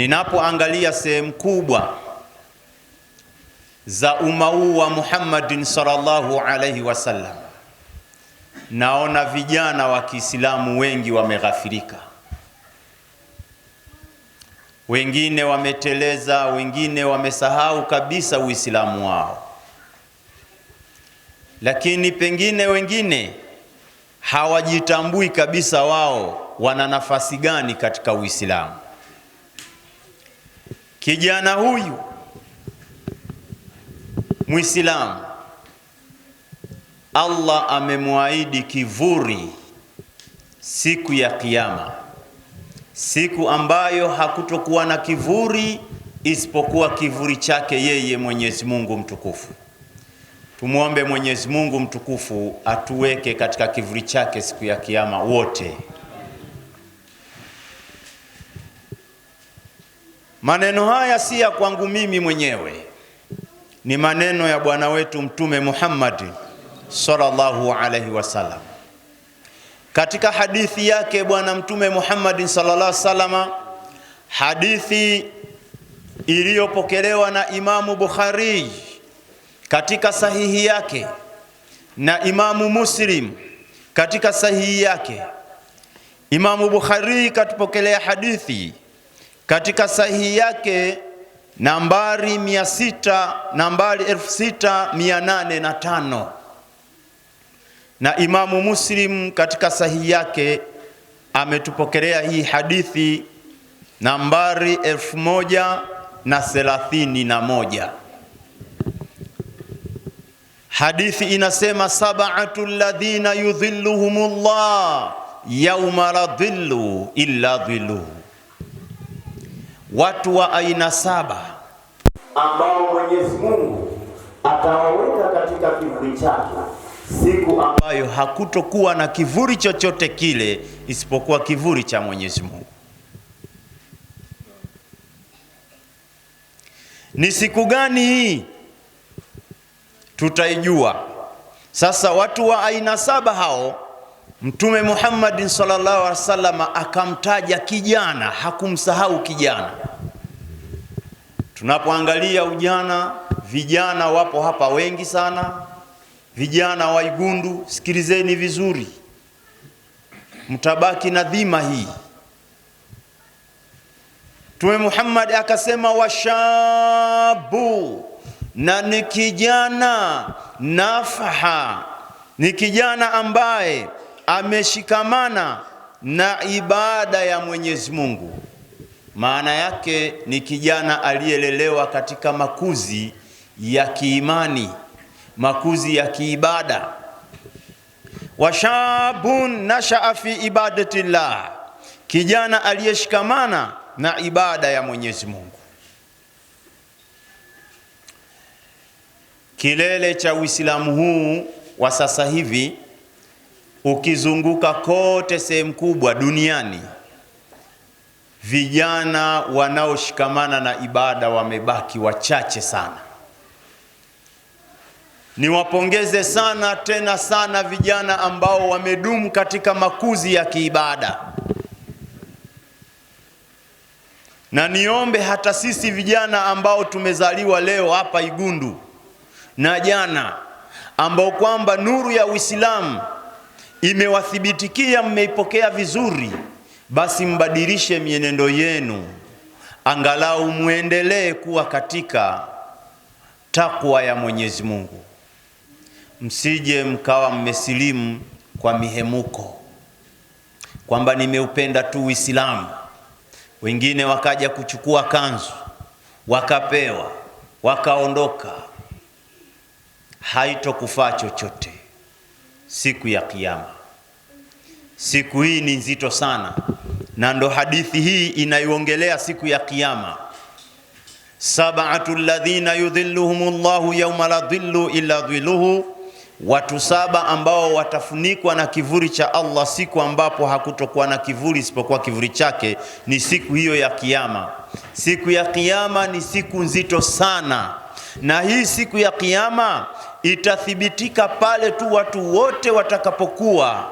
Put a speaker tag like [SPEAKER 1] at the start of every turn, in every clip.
[SPEAKER 1] Ninapoangalia sehemu kubwa za umma huu wa Muhammadin sallallahu alaihi wasallam, naona vijana wa Kiislamu wengi wameghafirika, wengine wameteleza, wengine wamesahau kabisa Uislamu wao, lakini pengine wengine hawajitambui kabisa wao wana nafasi gani katika Uislamu. Kijana huyu Muislamu, Allah amemwaahidi kivuli siku ya Kiyama, siku ambayo hakutokuwa na kivuli isipokuwa kivuli chake yeye Mwenyezi Mungu mtukufu. Tumuombe Mwenyezi Mungu mtukufu atuweke katika kivuli chake siku ya Kiyama wote. Maneno haya si ya kwangu mimi mwenyewe, ni maneno ya bwana wetu Mtume Muhammad sallallahu alaihi wasallam. Katika hadithi yake bwana Mtume Muhammad sallallahu alaihi wasallam, hadithi iliyopokelewa na Imamu Bukhari katika sahihi yake na Imamu Muslim katika sahihi yake. Imamu Bukhari katupokelea hadithi katika sahihi yake nambari 6805, na Imamu Muslim katika sahihi yake ametupokelea hii hadithi nambari 1031. Hadithi inasema, sab'atu alladhina yudhilluhumullah yawma la dhillu illa dhilluhu, watu wa aina 7 ambao Mwenyezi Mungu atawaweka katika kivuli chake siku ambayo hakutokuwa na kivuli chochote kile isipokuwa kivuli cha Mwenyezi Mungu. Ni siku gani hii? Tutaijua. Sasa watu wa aina 7 hao, Mtume Muhammad sallallahu alaihi wasallam akamtaja kijana, hakumsahau kijana. Tunapoangalia ujana, vijana wapo hapa wengi sana. Vijana wa Igundu, sikilizeni vizuri, mtabaki na dhima hii. Mtume Muhammad akasema washabu, na ni kijana nafaha, ni kijana ambaye ameshikamana na ibada ya Mwenyezi Mungu. Maana yake ni kijana aliyelelewa katika makuzi ya kiimani, makuzi ya kiibada. Washabun nashaa fi ibadatillah, kijana aliyeshikamana na ibada ya Mwenyezi Mungu. Kilele cha Uislamu huu wa sasa hivi, ukizunguka kote sehemu kubwa duniani, vijana wanaoshikamana na ibada wamebaki wachache sana. Niwapongeze sana tena sana vijana ambao wamedumu katika makuzi ya kiibada, na niombe hata sisi vijana ambao tumezaliwa leo hapa Igundu na jana, ambao kwamba nuru ya Uislamu imewathibitikia, mmeipokea vizuri, basi mbadilishe mienendo yenu, angalau muendelee kuwa katika takwa ya Mwenyezi Mungu. Msije mkawa mmesilimu kwa mihemuko, kwamba nimeupenda tu Uislamu, wengine wakaja kuchukua kanzu wakapewa wakaondoka. Haitokufaa chochote siku ya Kiyama. Siku hii ni nzito sana, na ndo hadithi hii inaiongelea siku ya Kiyama. Sab'atu alladhina yudhilluhumullahu yawma la dhillu illa dhilluhu, watu 7 ambao watafunikwa na kivuli cha Allah siku ambapo hakutokuwa na kivuli isipokuwa kivuli chake, ni siku hiyo ya Kiyama. Siku ya Kiyama ni siku nzito sana, na hii siku ya Kiyama itathibitika pale tu watu wote watakapokuwa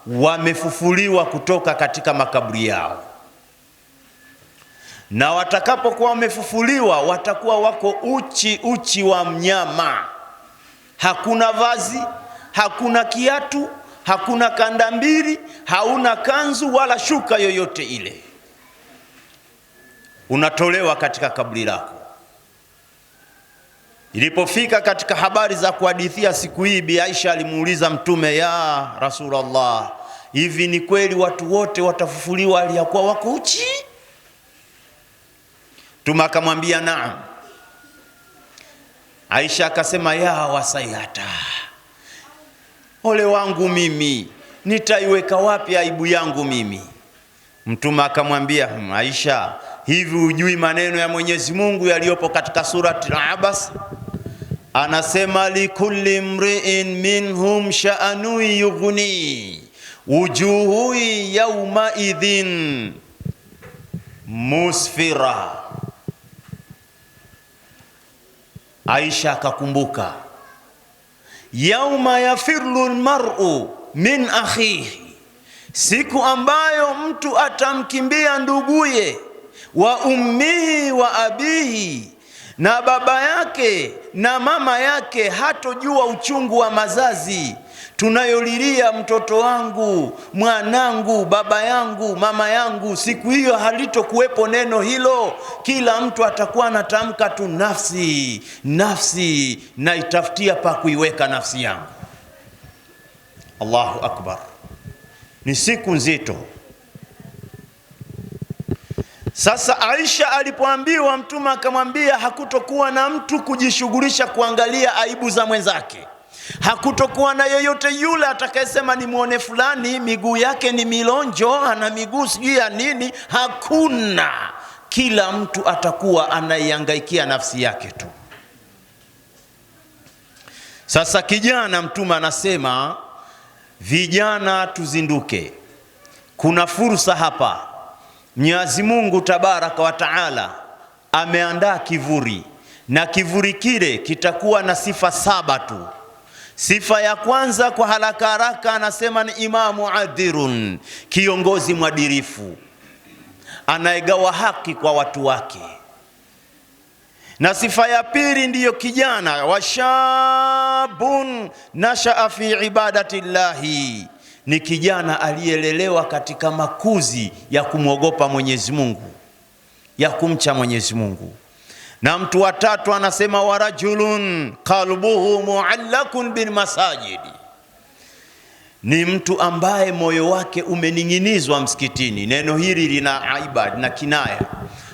[SPEAKER 1] wamefufuliwa kutoka katika makaburi yao. na watakapokuwa wamefufuliwa watakuwa wako uchi wa mnyama. Hakuna vazi, hakuna kiatu, hakuna kanda mbili, hauna kanzu wala shuka yoyote ile. Unatolewa katika kaburi lako. Ilipofika katika habari za kuhadithia siku hii, Bi Aisha alimuuliza Mtume, ya Rasulullah, hivi ni kweli watu wote watafufuliwa aliyakuwa wako uchi? Mtume akamwambia naam. Aisha akasema, ya wasayata, ole wangu mimi, nitaiweka wapi aibu yangu mimi? Mtume akamwambia, Aisha, hivi hujui maneno ya Mwenyezi Mungu yaliyopo katika surati Al-Abasa? Anasema, likulli mri'in minhum sha'anu yughni wujuhu yawma idhin musfira. Aisha akakumbuka, yauma yafirru almar'u min akhihi, siku ambayo mtu atamkimbia nduguye, wa ummihi wa abihi, na baba yake na mama yake, hatojua uchungu wa mazazi. Tunayolilia mtoto wangu, mwanangu, baba yangu, mama yangu, siku hiyo halitokuwepo neno hilo. Kila mtu atakuwa anatamka tu nafsi, nafsi, na itafutia pa kuiweka nafsi yangu. Allahu akbar. Ni siku nzito. Sasa Aisha alipoambiwa, Mtume akamwambia hakutokuwa na mtu kujishughulisha kuangalia aibu za mwenzake. Hakutokuwa na yeyote yule atakayesema ni muone fulani miguu yake ni milonjo, ana miguu sijui ya nini. Hakuna. Kila mtu atakuwa anaihangaikia nafsi yake tu. Sasa kijana, Mtume anasema vijana tuzinduke. Kuna fursa hapa. Mwenyezi Mungu Tabaraka wa Taala ameandaa kivuri, na kivuri kile kitakuwa na sifa 7 tu. Sifa ya kwanza kwa haraka haraka anasema ni imamu adirun, kiongozi mwadilifu anayegawa haki kwa watu wake. Na sifa ya pili ndiyo kijana, washabun nashaa fi ibadatillahi, ni kijana aliyelelewa katika makuzi ya kumwogopa Mwenyezi Mungu, ya kumcha Mwenyezi Mungu. Na mtu wa tatu anasema warajulun qalbuhu muallakun bil masajidi, ni mtu ambaye moyo wake umeninginizwa msikitini. Neno hili lina aiba na kinaya.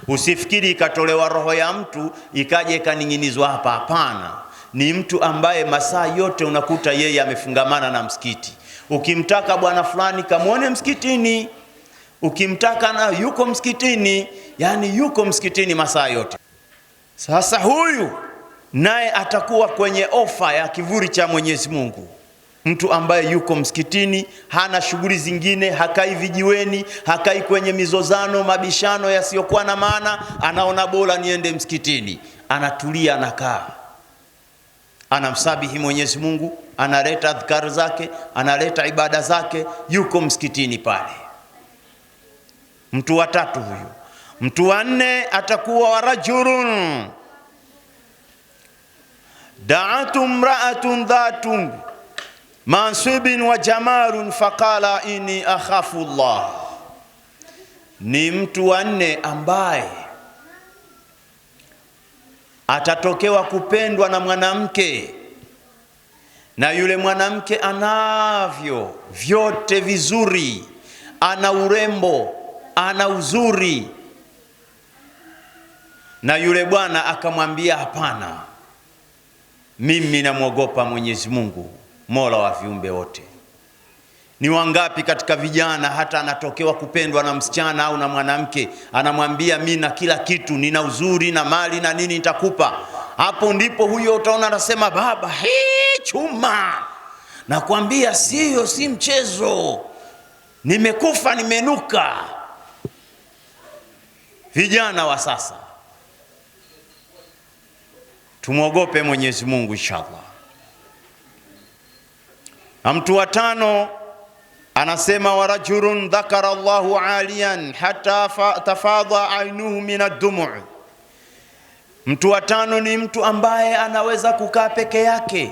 [SPEAKER 1] Usifikiri ikatolewa roho ya mtu ikaje ikaninginizwa hapa, hapana. Ni mtu ambaye masaa yote unakuta yeye amefungamana na msikiti. Ukimtaka bwana fulani kamuone msikitini, ukimtaka na yuko msikitini, yani yuko msikitini masaa yote. Sasa huyu naye atakuwa kwenye ofa ya kivuli cha Mwenyezi Mungu. Mtu ambaye yuko msikitini, hana shughuli zingine, hakai vijiweni, hakai kwenye mizozano, mabishano yasiyokuwa na maana, anaona bora niende msikitini. Anatulia, anakaa, anamsabihi Mwenyezi Mungu, analeta adhkar zake, analeta ibada zake, yuko msikitini pale. Mtu wa tatu huyu. Mtu wa nne atakuwa warajulun da'atu imra'atun dhatun mansibin wa jamalun faqala inni akhafu Allah. Ni mtu wa nne ambaye atatokewa kupendwa na mwanamke, na yule mwanamke anavyo vyote vizuri, ana urembo, ana uzuri, na yule bwana akamwambia hapana, mimi namwogopa Mwenyezi Mungu, Mola wa viumbe wote. Ni wangapi katika vijana hata anatokewa kupendwa na msichana au na mwanamke, anamwambia mimi na kila kitu, nina uzuri na mali na nini nitakupa. Hapo ndipo huyo utaona anasema baba, hii chuma, nakwambia sio, si mchezo, nimekufa nimenuka. Vijana wa sasa tumwogope Mwenyezi Mungu inshallah. Na mtu wa tano anasema wa rajulun dhakara Allahu aliyan hatta tafadha ainuhu min ad-dumu'. Mtu wa tano ni mtu ambaye anaweza kukaa peke yake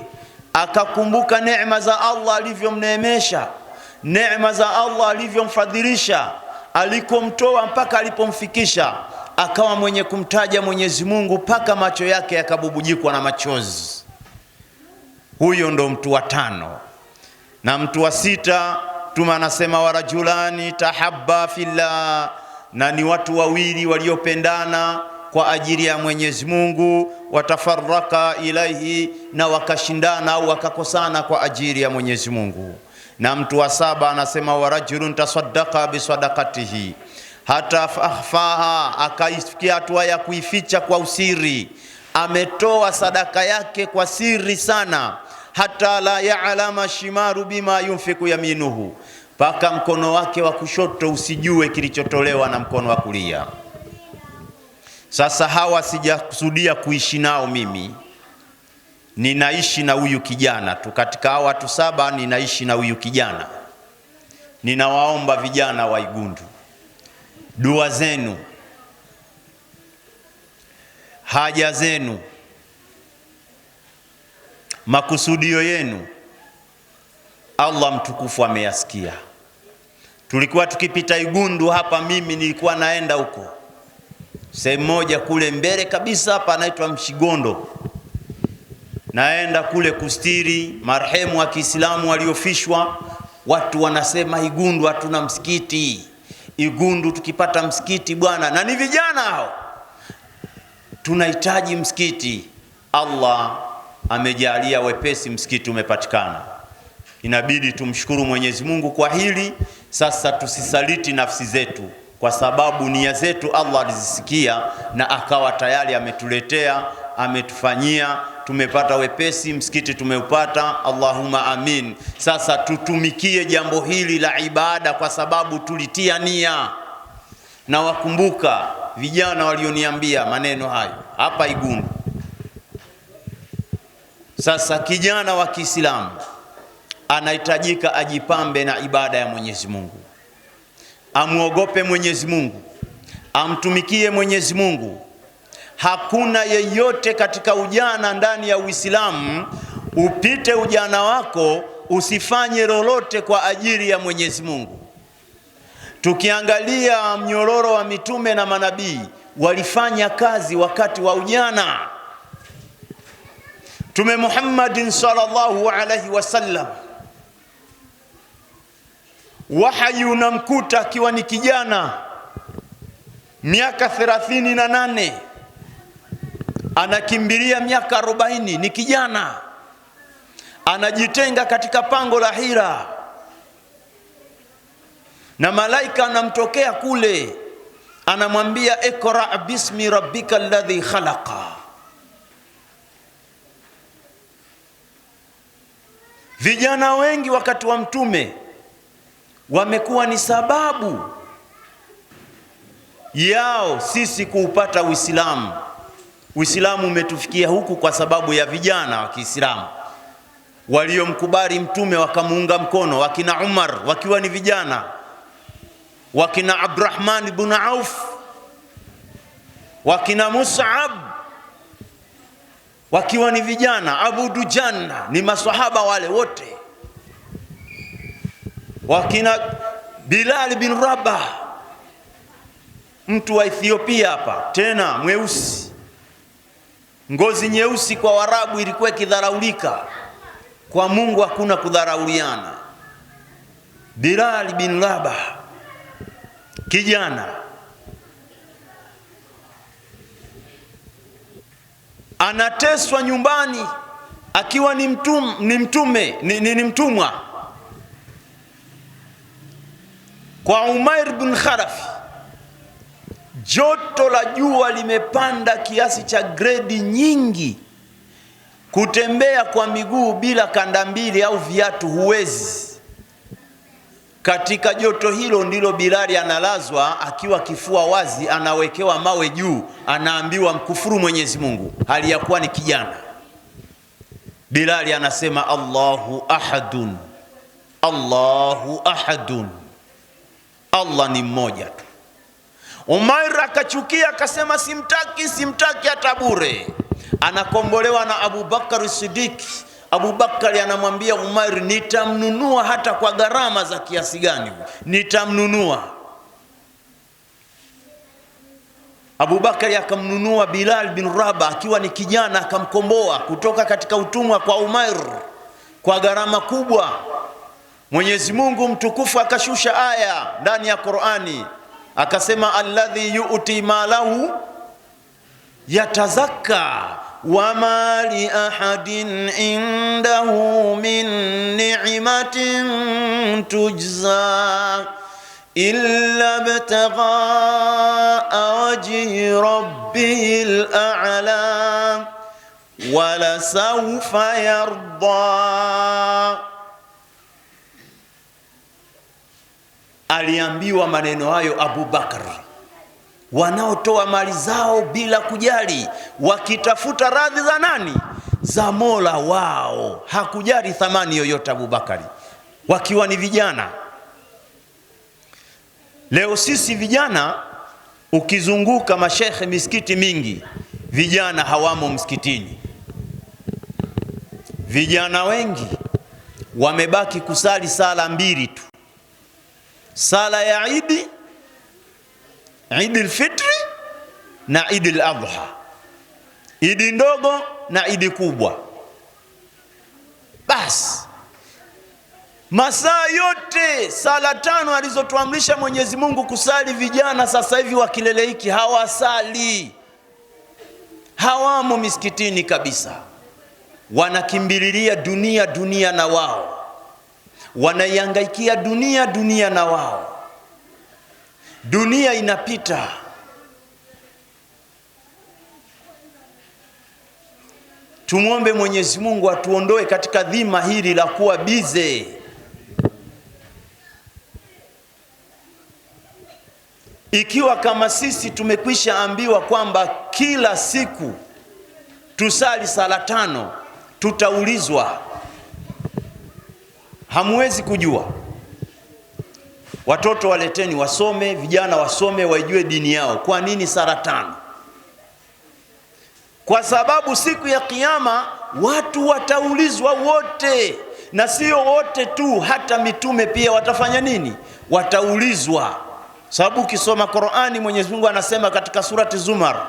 [SPEAKER 1] akakumbuka neema za Allah alivyomneemesha, neema za Allah alivyomfadhilisha, alikomtoa mpaka alipomfikisha, akawa mwenye kumtaja Mwenyezi Mungu mpaka macho yake yakabubujikwa na machozi. Huyo ndo mtu wa tano. Na mtu wa sita Mtume anasema wa rajulani tahabba fillah, na ni watu wawili waliopendana kwa ajili ya Mwenyezi Mungu, watafarraka ilaihi, na wakashindana au wakakosana kwa ajili ya Mwenyezi Mungu. Na mtu wa saba anasema wa rajulun tasaddaqa bi sadaqatihi hata akhfaha, akaifikia hatua ya kuificha kwa usiri, ametoa sadaka yake kwa siri sana, hata la ya'lama shimaru bima yunfiku yaminuhu, paka mkono wake wa kushoto usijue kilichotolewa na mkono wa kulia. Sasa hawa sijakusudia kuishi nao mimi, ninaishi na huyu kijana tu. Katika hawa watu saba ninaishi na huyu kijana. Ninawaomba vijana wa Igundu, dua zenu, haja zenu, makusudio yenu Allah mtukufu ameyasikia. Tulikuwa tukipita Igundu hapa, mimi nilikuwa naenda huko sehemu moja kule mbele kabisa hapa anaitwa Mshigondo, naenda kule kustiri marehemu wa Kiislamu waliofishwa. Watu wanasema Igundu hatuna msikiti, Igundu tukipata msikiti bwana, na ni vijana hao, tunahitaji msikiti. Allah amejalia wepesi, msikiti umepatikana. Inabidi tumshukuru Mwenyezi Mungu kwa hili. Sasa tusisaliti nafsi zetu, kwa sababu nia zetu Allah alizisikia na akawa tayari ametuletea, ametufanyia, tumepata wepesi, msikiti tumeupata. Allahumma amin. Sasa tutumikie jambo hili la ibada kwa sababu tulitia nia. Na wakumbuka vijana walioniambia maneno hayo hapa Igundu. Sasa kijana wa Kiislamu anahitajika ajipambe na ibada ya Mwenyezi Mungu, amuogope Mwenyezi Mungu, amtumikie Mwenyezi Mungu. Hakuna yeyote katika ujana ndani ya Uislamu upite ujana wako usifanye lolote kwa ajili ya Mwenyezi Mungu. Tukiangalia mnyororo wa mitume na manabii, walifanya kazi wakati wa ujana. Mtume Muhammadin sallallahu alaihi wasallam, wahayi unamkuta akiwa ni kijana miaka 38, anakimbilia miaka 40, ni kijana, anajitenga katika pango la Hira, na malaika anamtokea kule, anamwambia ikra bismi rabbika alladhi khalaqa. Vijana wengi wakati wa mtume wamekuwa ni sababu yao sisi kuupata Uislamu. Uislamu umetufikia huku kwa sababu ya vijana wa Kiislamu waliomkubali mtume wakamuunga mkono, wakina Umar wakiwa ni vijana, wakina Abdurrahman ibn Auf, wakina Mus'ab wakiwa ni vijana, Abu Dujana, ni maswahaba wale wote, wakina Bilal bin Rabah, mtu wa Ethiopia hapa, tena mweusi, ngozi nyeusi. Kwa Warabu ilikuwa ikidharaulika, kwa Mungu hakuna kudharauliana. Bilal bin Rabah kijana, anateswa nyumbani akiwa ni mtumwa kwa Umair bin Kharafi. Joto la jua limepanda kiasi cha gredi nyingi, kutembea kwa miguu bila kanda mbili au viatu huwezi. Katika joto hilo ndilo Bilali analazwa akiwa kifua wazi, anawekewa mawe juu, anaambiwa mkufuru Mwenyezi Mungu, hali ya kuwa ni kijana. Bilali anasema Allahu ahadun Allahu ahadun, Allah ni mmoja tu. Umair akachukia akasema simtaki hata bure. Anakombolewa na Abu Bakar Siddiq. Abu Bakar anamwambia Umair, nitamnunua hata kwa gharama za kiasi gani, nitamnunua. Abu Bakar akamnunua Bilal bin Rabah akiwa ni kijana, akamkomboa kutoka katika utumwa kwa Umair kwa gharama kubwa. Mwenyezi Mungu mtukufu akashusha aya ndani ya Qur'ani akasema, alladhi yu'ti malahu yatazakka wama li ahadin indahu min ni'matin tujza illa ibtigha'a wajhi rabbil a'la wala sawfa yarda. Aliambiwa maneno hayo Abu Bakar, wanaotoa mali zao bila kujali, wakitafuta radhi za nani? Za Mola wao. Hakujali thamani yoyote Abu Bakari, wakiwa ni vijana. Leo sisi vijana, ukizunguka mashekhe misikiti mingi, vijana hawamo msikitini. Vijana wengi wamebaki kusali sala mbili tu, sala ya Idi, Idi al-Fitri na Idi al-Adha, Idi ndogo na Idi kubwa. Bas, masaa yote sala tano alizotuamrisha Mwenyezi Mungu kusali, vijana sasa hivi wa kilele hiki hawasali, hawamo misikitini kabisa. Wanakimbililia dunia na wao, wanaihangaikia dunia na wao. Dunia inapita. Tumwombe Mwenyezi Mungu atuondoe katika dhima hili la kuwa bize. Ikiwa kama sisi tumekwisha ambiwa kwamba kila siku tusali sala tano, tutaulizwa. Hamwezi kujua. Watoto waleteni wasome, vijana wasome, waijue dini yao. Kwa nini sala tano? Kwa sababu siku ya Kiyama watu wataulizwa wote, na sio wote tu, hata mitume pia watafanya nini? Wataulizwa. Sababu ukisoma Qur'ani, Mwenyezi Mungu anasema katika surati Zumar,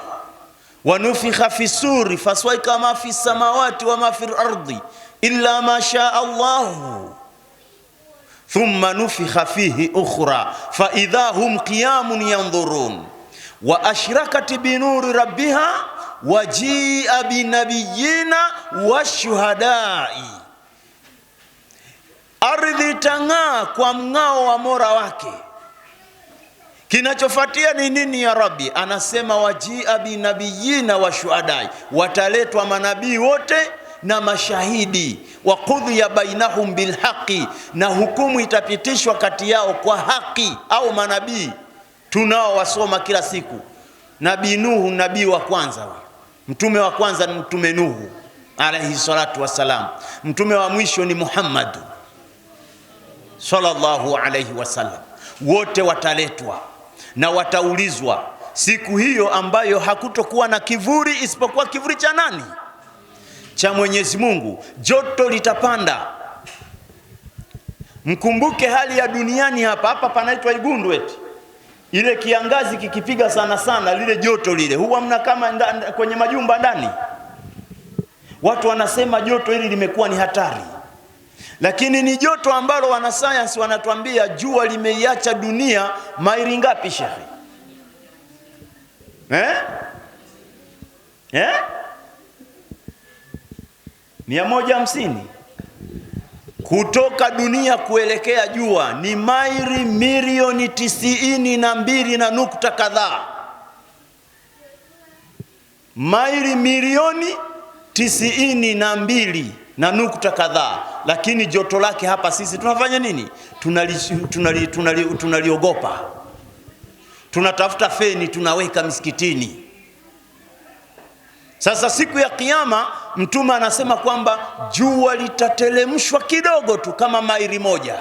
[SPEAKER 1] wanufikha fi suri faswaika ma fi samawati wa ma fi al-ardi illa ma sha Allahu thumma nufikha fihi ukhra fa idha hum qiyamun yanzurun wa ashrakat bi nuri rabbiha wa jia bi nabiyina wa shuhadai. Ardhi tang'aa kwa mng'ao wa Mola wake. Kinachofuatia ni nini ya Rabbi? Anasema wajia bi nabiyina wa shuhadai, wataletwa manabii wote na mashahidi. Wa qudhiya bainahum bilhaqi, na hukumu itapitishwa kati yao kwa haki. Au manabii tunao wasoma kila siku. Nabii Nuhu, nabii wa kwanza, mtume wa kwanza ni mtume Nuhu alayhi salatu wassalam. Mtume wa mwisho ni Muhammad sallallahu alayhi wasallam. Wote wataletwa na wataulizwa siku hiyo ambayo hakutokuwa na kivuli isipokuwa kivuli cha nani? Cha Mwenyezi Mungu. Joto litapanda. Mkumbuke hali ya duniani hapa panaitwa Igundu eti. Ile kiangazi kikipiga sana lile joto lile, huwa mna kama kwenye majumba ndani. Watu wanasema joto hili limekuwa ni hatari. Lakini ni joto ambalo wanasayansi wanatuambia jua limeiacha dunia maili ngapi shekhi? 150 kutoka dunia kuelekea jua ni maili milioni 92 na nukta kadhaa. Maili milioni 92 na nukta kadhaa. Lakini joto lake hapa sisi tunafanya nini? Tunaliogopa. Tunatafuta feni tunaweka misikitini. Sasa siku ya Kiyama Mtume anasema kwamba jua litatelemshwa kidogo tu kama maili moja,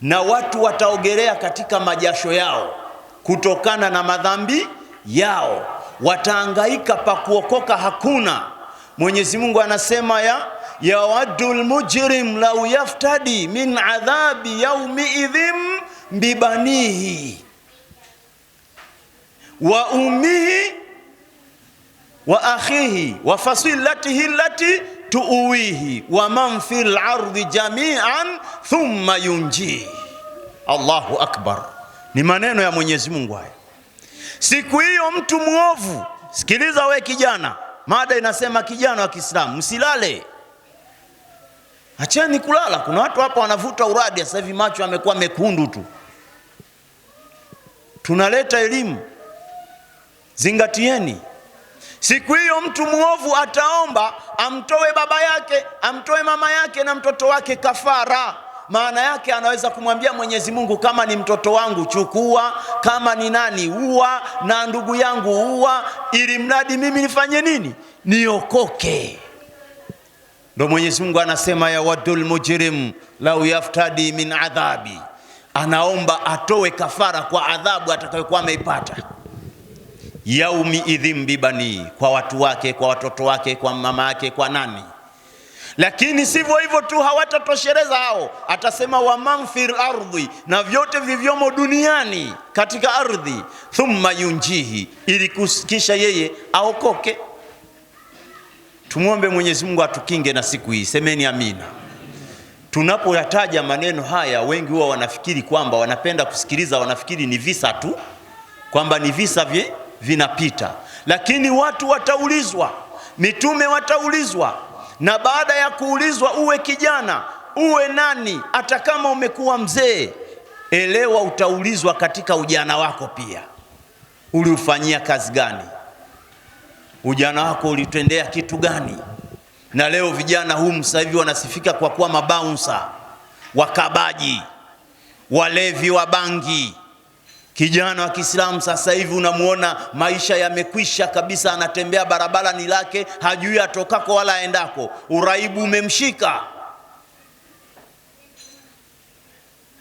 [SPEAKER 1] na watu wataogelea katika majasho yao kutokana na madhambi yao, watahangaika pa kuokoka hakuna. Mwenyezi Mungu anasema ya wadul mujrim lau yaftadi min adhabi yaumi idhim bibanihi wa ummihi wa akhihi wa fasilatihi allati tuuwihi wa man fil ardi jami'an thumma yunji. Allahu akbar, ni maneno ya Mwenyezi Mungu haya. Siku hiyo mtu muovu, sikiliza we kijana, mada inasema kijana wa Kiislamu, msilale. Acheni kulala. Kuna watu hapa wanavuta uradi sasa hivi, macho yamekuwa mekundu tu. Tunaleta elimu, zingatieni. Siku hiyo mtu muovu ataomba amtoe baba yake, amtoe mama yake na mtoto wake kafara. Maana yake anaweza kumwambia Mwenyezi Mungu, kama ni mtoto wangu chukua, kama ni nani ua, na ndugu yangu ua, ili mradi mimi nifanye nini? Niokoke. Ndio Mwenyezi Mungu anasema ya wadul mujrim lau yaftadi min adhabi. Anaomba atoe kafara kwa adhabu atakayokuwa ameipata. Yaumi idhim bibani, kwa watu wake, kwa watoto wake, kwa mama yake, kwa nani. Lakini sivyo hivyo tu, hawatatosheleza hao. Atasema wa man fil ardhi, na vyote vivyomo duniani katika ardhi, thumma yunjihi, ili kusikisha yeye aokoke. Tumuombe Mwenyezi Mungu atukinge na siku hii. Semeni amina. Tunapoyataja maneno haya, wengi huwa wanafikiri kwamba, wanapenda kusikiliza, wanafikiri ni visa tu, kwamba ni visa vinapita. Lakini watu wataulizwa, mitume wataulizwa, na baada ya kuulizwa, uwe kijana, uwe nani, hata kama umekuwa mzee, elewa utaulizwa katika ujana wako pia. Uliufanyia kazi gani? Ujana wako ulitendea kitu gani? Na leo vijana sasa hivi wanasifika kwa kuwa mabaunsa, wakabaji, walevi wa bangi. Kijana wa Kiislamu sasa hivi unamuona maisha yamekwisha kabisa, anatembea barabara ni lake, hajui atokako wala aendako. Uraibu umemshika,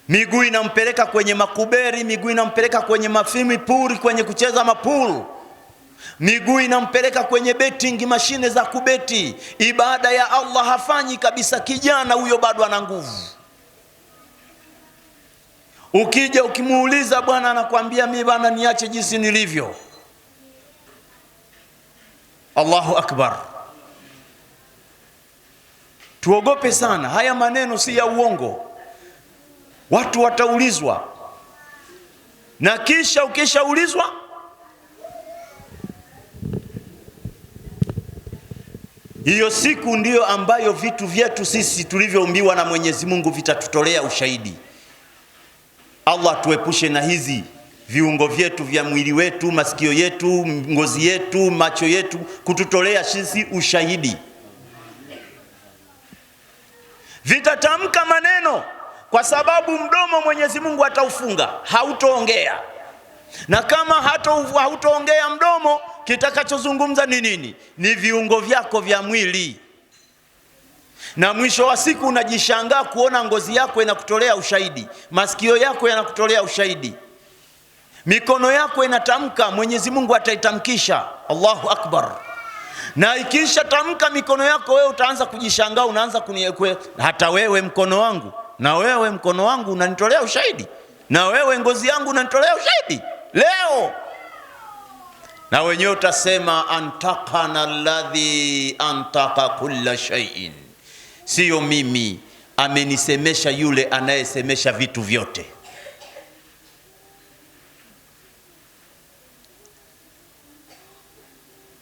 [SPEAKER 1] miguu inampeleka kwenye makuberi, miguu inampeleka kwenye mafimi puri, kwenye kucheza mapuru, miguu inampeleka kwenye betting, mashine za kubeti. Ibada ya Allah hafanyi kabisa. Kijana huyo bado ana nguvu. Ukija ukimuuliza, bwana, anakuambia mimi bwana, niache jinsi nilivyo. Allahu akbar. Tuogope sana. Haya maneno si ya uongo. Watu wataulizwa, na kisha ukishaulizwa, hiyo siku ndiyo ambayo vitu vyetu sisi tulivyoumbiwa na Mwenyezi Mungu vitatutolea ushahidi. Allah tuepushe na hizi viungo vyetu vya mwili wetu, masikio yetu, ngozi yetu, macho yetu, kututolea sisi ushahidi. Vitatamka maneno, kwa sababu mdomo Mwenyezi Mungu ataufunga, hautoongea. Na kama hautoongea mdomo, kitakachozungumza ni nini? Ni viungo vyako vya mwili. Na mwisho wa siku unajishangaa kuona ngozi yako inakutolea ushahidi, masikio yako yanakutolea ushahidi, mikono yako inatamka, Mwenyezi Mungu ataitamkisha. Allahu akbar. Na ikisha tamka mikono yako, wewe utaanza kujishangaa, unaanza kuniekwe, hata wewe mkono wangu, na wewe mkono wangu unanitolea ushahidi, na wewe ngozi yangu unanitolea ushahidi leo. Na wenyewe utasema antakana alladhi antaka kulla shay'in, sio mimi, amenisemesha yule anayesemesha vitu vyote.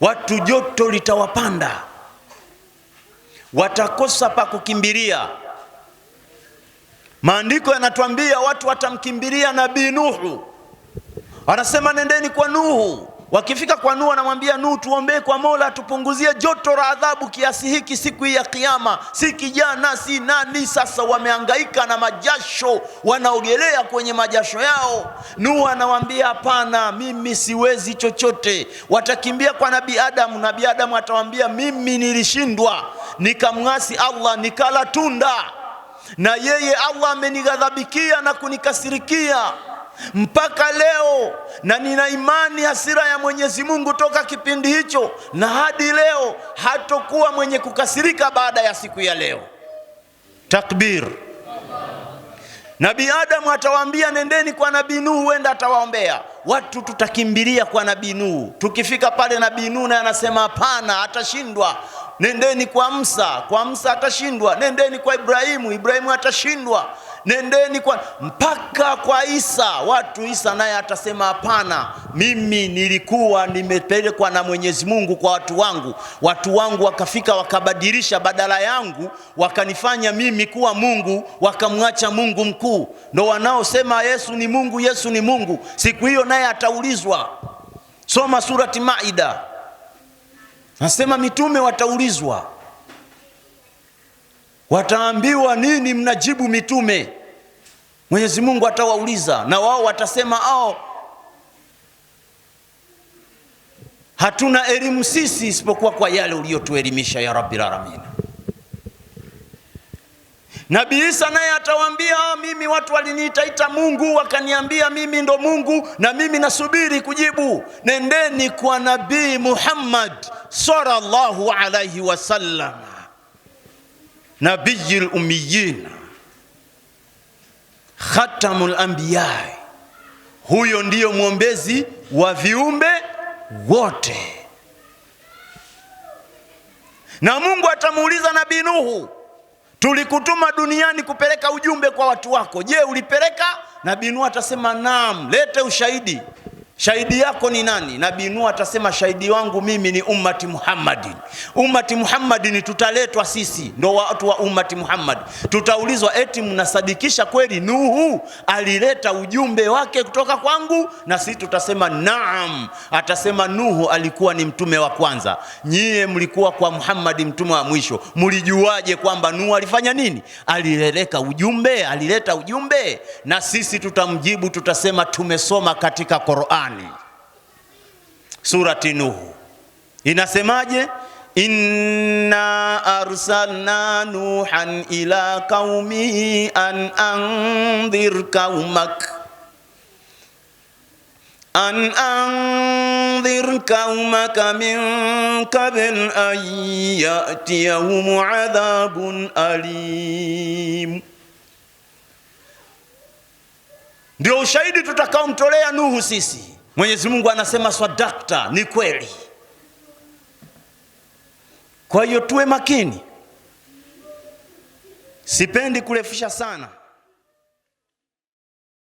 [SPEAKER 1] Watu joto litawapanda, watakosa pa kukimbilia. Maandiko yanatuambia watu watamkimbilia Nabii Nuhu. Anasema nendeni kwa Nuhu, Wakifika kwa Nuhu anamwambia Nuhu, tuombee kwa Mola tupunguzie joto la adhabu kiasi hiki siku hii ya kiyama. Si kijana si nani, sasa wamehangaika na majasho, wanaogelea kwenye majasho yao. Nuhu anawaambia hapana, mimi siwezi chochote. Watakimbia kwa Nabii Adamu. Nabii Adamu atawaambia mimi nilishindwa, nikamwasi Allah, nikala tunda, na yeye Allah amenighadhabikia na kunikasirikia mpaka leo, na nina imani hasira ya Mwenyezi Mungu toka kipindi hicho na hadi leo hatokuwa mwenye kukasirika baada ya siku ya leo. Takbir. Nabii Adamu atawaambia nendeni kwa Nabii Nuhu, huenda atawaombea. Watu tutakimbilia kwa Nabii Nuhu. Tukifika pale Nabii Nuhu naye anasema hapana, atashindwa. Nendeni kwa Musa, kwa Musa atashindwa. Nendeni kwa Ibrahimu, Ibrahimu atashindwa. Nendeni kwa mpaka kwa Isa. Watu Isa naye atasema hapana, mimi nilikuwa nimepelekwa na Mwenyezi Mungu kwa watu wangu wakafika wakabadilisha badala yangu, wakanifanya mimi kuwa Mungu, wakamwacha Mungu mkuu. Ndio wanaosema Yesu ni Mungu, Yesu ni Mungu. Siku hiyo naye ataulizwa. Soma surati Maida, nasema mitume wataulizwa. Wataambiwa nini mnajibu mitume? Mwenyezi Mungu atawauliza, na wao watasema hatuna elimu sisi isipokuwa kwa yale uliyotuelimisha ya Rabbil Alamin. Nabii Isa naye atawaambia mimi watu waliniita Mungu, wakaniambia mimi ndo Mungu, na mimi nasubiri kujibu. Nendeni kwa Nabii Muhammad sallallahu alayhi wasallam, Nabiyul Ummiyin, Khatamul Anbiya. Huyo ndiyo mwombezi wa viumbe wote. Na Mungu atamuuliza Nabii Nuhu, tulikutuma duniani kupeleka ujumbe kwa watu wako, je, ulipeleka? Nabii Nuhu atasema naam. Lete ushahidi. Shahidi yako ni nani? Nabii Nuhu atasema shahidi wangu mimi ni ummati Muhammadin. Ummati Muhammadin tutaletwa sisi, ndo watu wa ummati Muhammad. Tutaulizwa eti mnasadikisha kweli Nuhu alileta ujumbe wake kutoka kwangu? Na sisi tutasema naam. Atasema Nuhu alikuwa ni mtume wa kwanza, nyie mlikuwa kwa Muhammad mtume wa mwisho. Mlijuaje kwamba Nuhu alifanya nini? Alileta ujumbe. Na sisi tutamjibu, tutasema tumesoma katika Qur'an. Surati Nuhu inasemaje? Inna arsalna Nuhan ila qaumihi an anzir qaumaka min qabl an ya'tiyahum adhabun alim. Ndio ushahidi tutakaomtolea Nuhu sisi. Mwenyezi Mungu anasema sadakta, ni kweli. Kwa hiyo tuwe makini. Sipendi kurefusha sana.